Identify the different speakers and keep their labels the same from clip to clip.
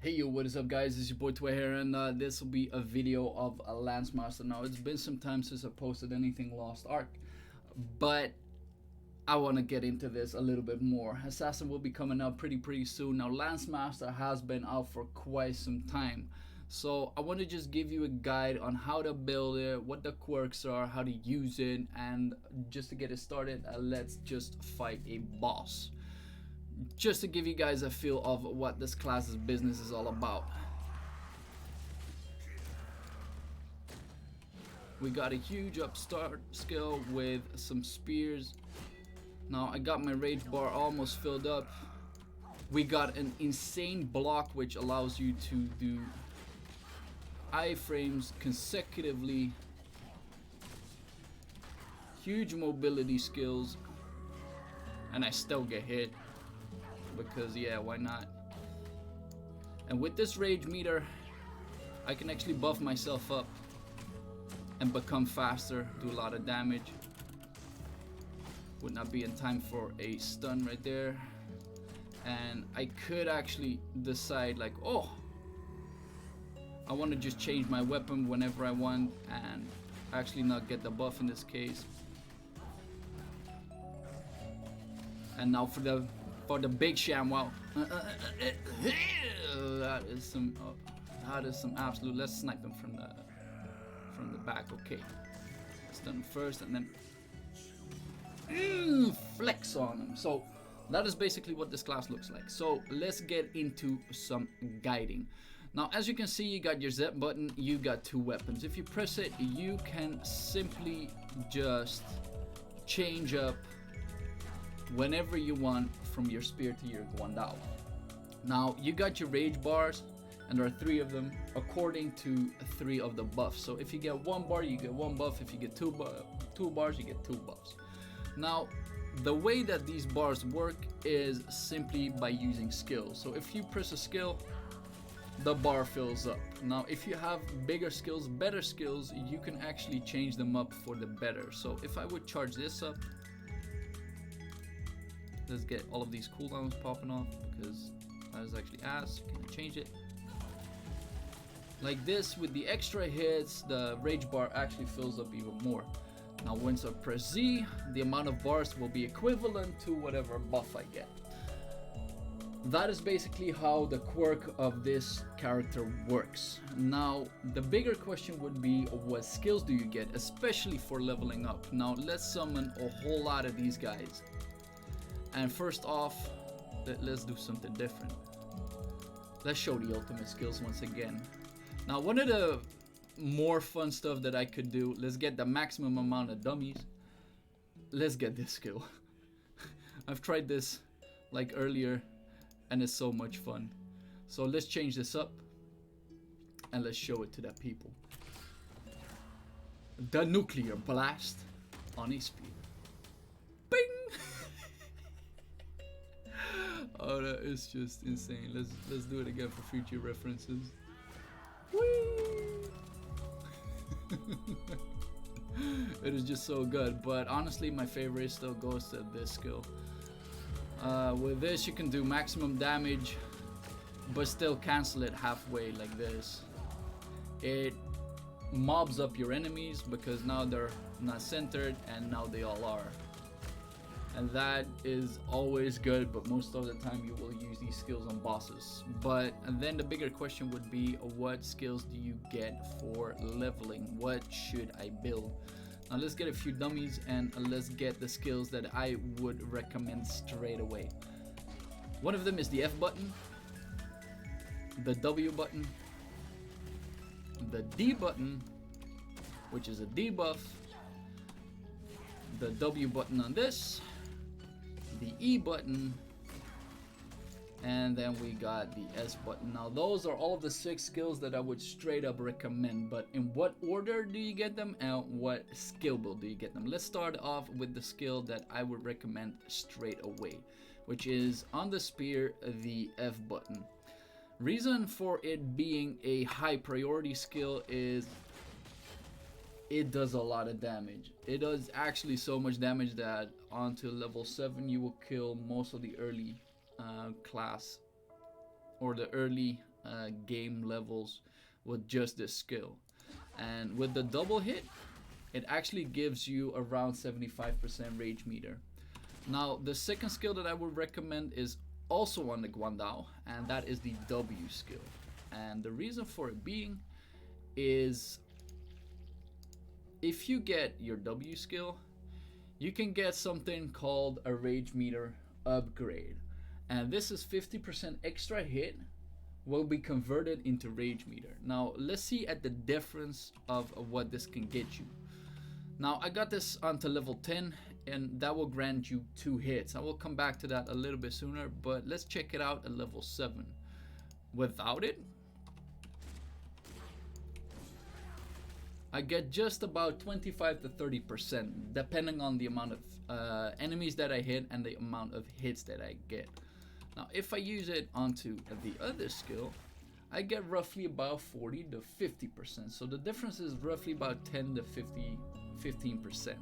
Speaker 1: Hey yo, what is up guys, it's your boy Tway here, and this will be a video of a Lancemaster. Now it's been some time since I posted anything Lost Ark, but I want to get into this a little bit more. Assassin will be coming out pretty soon. Now Lancemaster has been out for quite some time, so I want to just give you a guide on how to build it, what the quirks are, how to use it, and just to get it started, let's just fight a boss. Just to give you guys a feel of what this class's business is all about. We got a huge upstart skill with some spears. Now I got my rage bar almost filled up. We got an insane block which allows you to do iframes consecutively. Huge mobility skills, and I still get hit. Because yeah, why not? And with this rage meter, I can actually buff myself up and become faster, do a lot of damage. Would not be in time for a stun right there. And I could actually decide like, oh, I want to just change my weapon whenever I want and actually not get the buff in this case. And now for the big sham, wow. That is some absolute. Let's snipe him from the back. Okay, let's done first and then flex on him. So that is basically what this class looks like. So let's get into some guiding. Now as you can see, you got your Z button, you got two weapons. If you press it, you can simply just change up whenever you want from your spear to your guandao. Now you got your rage bars, and there are 3 of them according to 3 of the buffs. So if you get 1 bar, you get 1 buff. If you get 2 bars, you get 2 buffs. Now the way that these bars work is simply by using skills. So if you press a skill, the bar fills up. Now if you have bigger skills, better skills, you can actually change them up for the better. So if I would charge this up, let's get all of these cooldowns popping off, because I was actually asked, can I change it? Like this, with the extra hits, the rage bar actually fills up even more. Now once I press Z, the amount of bars will be equivalent to whatever buff I get. That is basically how the quirk of this character works. Now the bigger question would be, what skills do you get, especially for leveling up? Now let's summon a whole lot of these guys. And first off, let's do something different. Let's show the ultimate skills once again. Now one of the more fun stuff that I could do, let's get the maximum amount of dummies. Let's get this skill. I've tried this like earlier and it's so much fun. So let's change this up and let's show it to the people. The nuclear blast on a spear. Bing! Oh, that is just insane. Let's do it again for future references. Whee! It is just so good, but honestly my favorite still goes to this skill. With this you can do maximum damage but still cancel it halfway like this. It mobs up your enemies because now they're not centered and now they all are. And that is always good, but most of the time you will use these skills on bosses. But and then the bigger question would be, what skills do you get for leveling? What should I build? Now let's get a few dummies and let's get the skills that I would recommend straight away. One of them is the F button, the W button, the D button, which is a debuff, the W button on this, the E button, and then we got the S button. Now those are all of the 6 skills that I would straight up recommend, but in what order do you get them and what skill build do you get them? Let's start off with the skill that I would recommend straight away, which is on the spear, the F button. Reason for it being a high priority skill is it does a lot of damage. It does actually so much damage that onto level 7 you will kill most of the early class or the early game levels with just this skill. And with the double hit, it actually gives you around 75% rage meter. Now, the second skill that I would recommend is also on the Guandao, and that is the W skill. And the reason for it being is if you get your W skill, you can get something called a rage meter upgrade. And this is 50% extra hit will be converted into rage meter. Now, let's see at the difference of what this can get you. Now, I got this onto level 10, and that will grant you 2 hits. I will come back to that a little bit sooner, but let's check it out at level 7. Without it, I get just about 25 to 30%, depending on the amount of enemies that I hit and the amount of hits that I get. Now, if I use it onto the other skill, I get roughly about 40 to 50%. So the difference is roughly about 10 to 15%.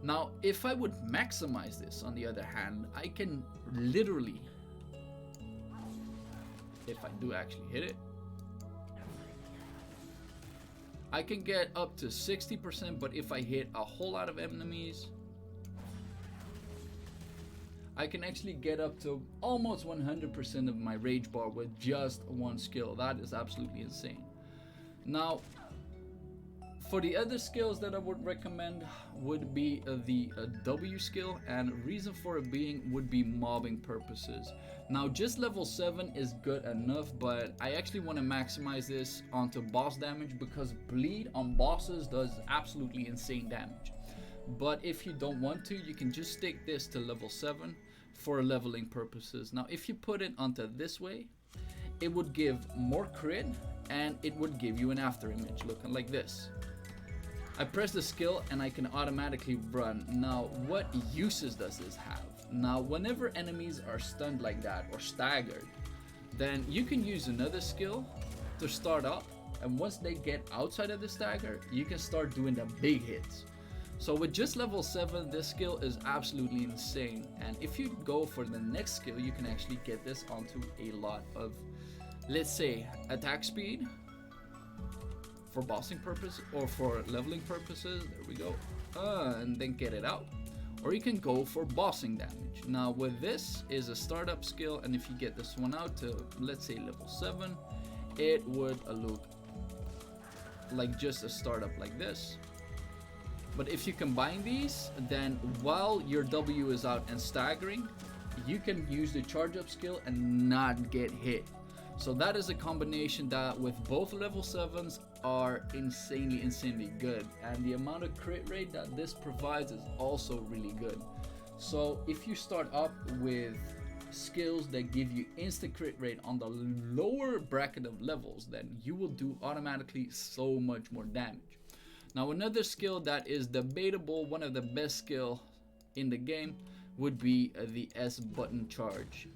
Speaker 1: Now, if I would maximize this, on the other hand, I can literally, if I do actually hit it, I can get up to 60%, but if I hit a whole lot of enemies, I can actually get up to almost 100% of my rage bar with just one skill. That is absolutely insane. Now, for the other skills that I would recommend would be the W skill, and reason for it being would be mobbing purposes. Now, just level 7 is good enough, but I actually want to maximize this onto boss damage because bleed on bosses does absolutely insane damage. But if you don't want to, you can just stick this to level 7 for leveling purposes. Now, if you put it onto this way, it would give more crit and it would give you an after image looking like this. I press the skill and I can automatically run. Now, what uses does this have? Now, whenever enemies are stunned like that or staggered, then you can use another skill to start up, and once they get outside of the stagger, you can start doing the big hits. So with just level 7, this skill is absolutely insane. And if you go for the next skill, you can actually get this onto a lot of, let's say, attack speed for bossing purpose or for leveling purposes. There we go. And then get it out. Or you can go for bossing damage. Now with this is a startup skill, and if you get this one out to, let's say, level 7, it would look like just a startup like this. But if you combine these, then while your W is out and staggering, you can use the charge up skill and not get hit. So that is a combination that with both level 7s are insanely good. And the amount of crit rate that this provides is also really good. So if you start up with skills that give you instant crit rate on the lower bracket of levels, then you will do automatically so much more damage. Now, another skill that is debatable, one of the best skill in the game, would be the S button charge.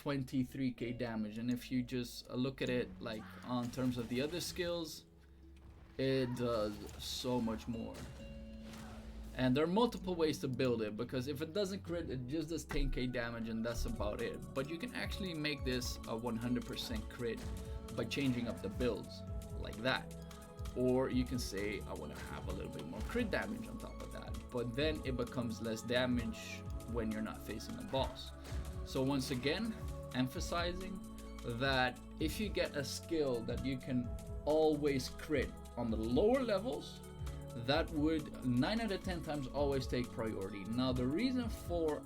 Speaker 1: 23k damage, and if you just look at it like on terms of the other skills, it does so much more. And there are multiple ways to build it, because if it doesn't crit, it just does 10k damage and that's about it. But you can actually make this a 100% crit by changing up the builds like that. Or you can say, I want to have a little bit more crit damage on top of that, but then it becomes less damage when you're not facing a boss. So once again, emphasizing that if you get a skill that you can always crit on the lower levels, that would 9 out of 10 times always take priority. Now, the reason for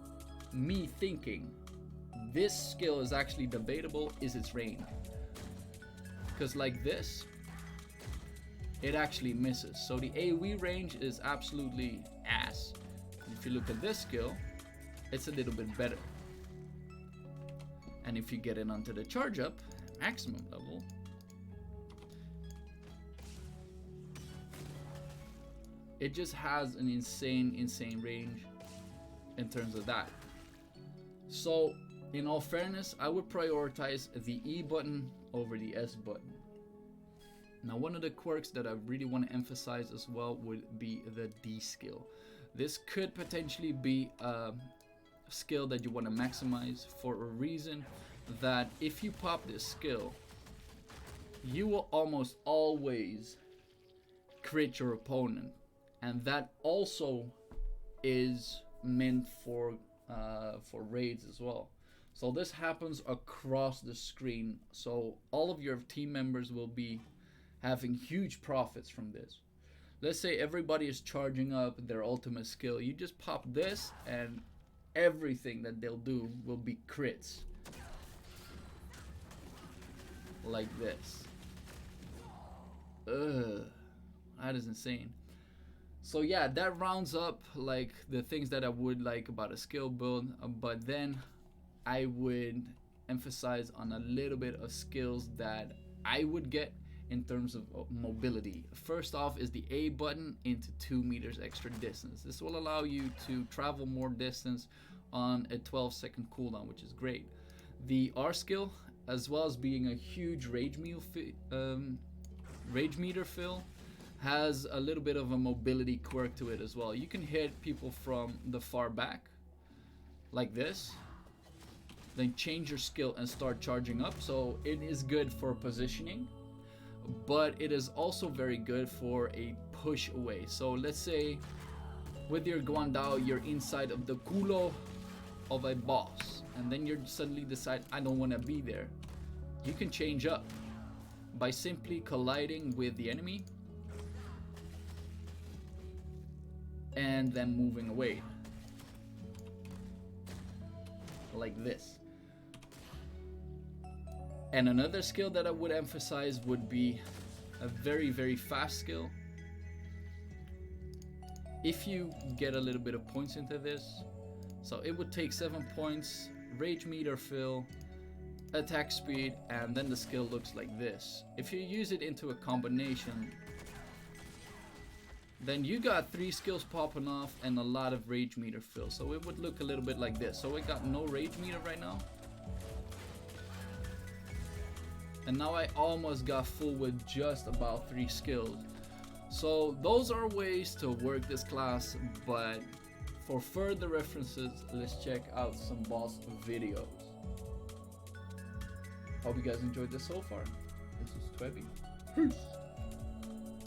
Speaker 1: me thinking this skill is actually debatable is its range, because like this, it actually misses. So the AoE range is absolutely ass. If you look at this skill, it's a little bit better. And if you get it onto the charge up maximum level, it just has an insane range in terms of that. So in all fairness, I would prioritize the E button over the S button. Now, one of the quirks that I really want to emphasize as well would be the D skill. This could potentially be a skill that you want to maximize for a reason. that if you pop this skill, you will almost always crit your opponent, and that also is meant for raids as well. So this happens across the screen, so all of your team members will be having huge profits from this. Let's say everybody is charging up their ultimate skill. You just pop this and everything that they'll do will be crits. Like this. Ugh, that is insane. So yeah, that rounds up like the things that I would like about a skill build, but then I would emphasize on a little bit of skills that I would get in terms of mobility. First off is the A button into 2 meters extra distance. This will allow you to travel more distance on a 12-second cooldown, which is great. The R skill, as well as being a huge rage meter fill, has a little bit of a mobility quirk to it as well. You can hit people from the far back, like this, then change your skill and start charging up. So it is good for positioning, but it is also very good for a push away. So let's say with your Guandao, you're inside of the culo of a boss, and then you suddenly decide, I don't want to be there. You can change up by simply colliding with the enemy and then moving away. Like this. And another skill that I would emphasize would be a very, very fast skill. If you get a little bit of points into this, so it would take 7 points, rage meter fill, attack speed, and then the skill looks like this. If you use it into a combination, then you got 3 skills popping off and a lot of rage meter fill. So it would look a little bit like this. So I got no rage meter right now. And now I almost got full with just about 3 skills. So those are ways to work this class, but for further references, let's check out some boss videos. Hope you guys enjoyed this so far. This is Tweby. Peace.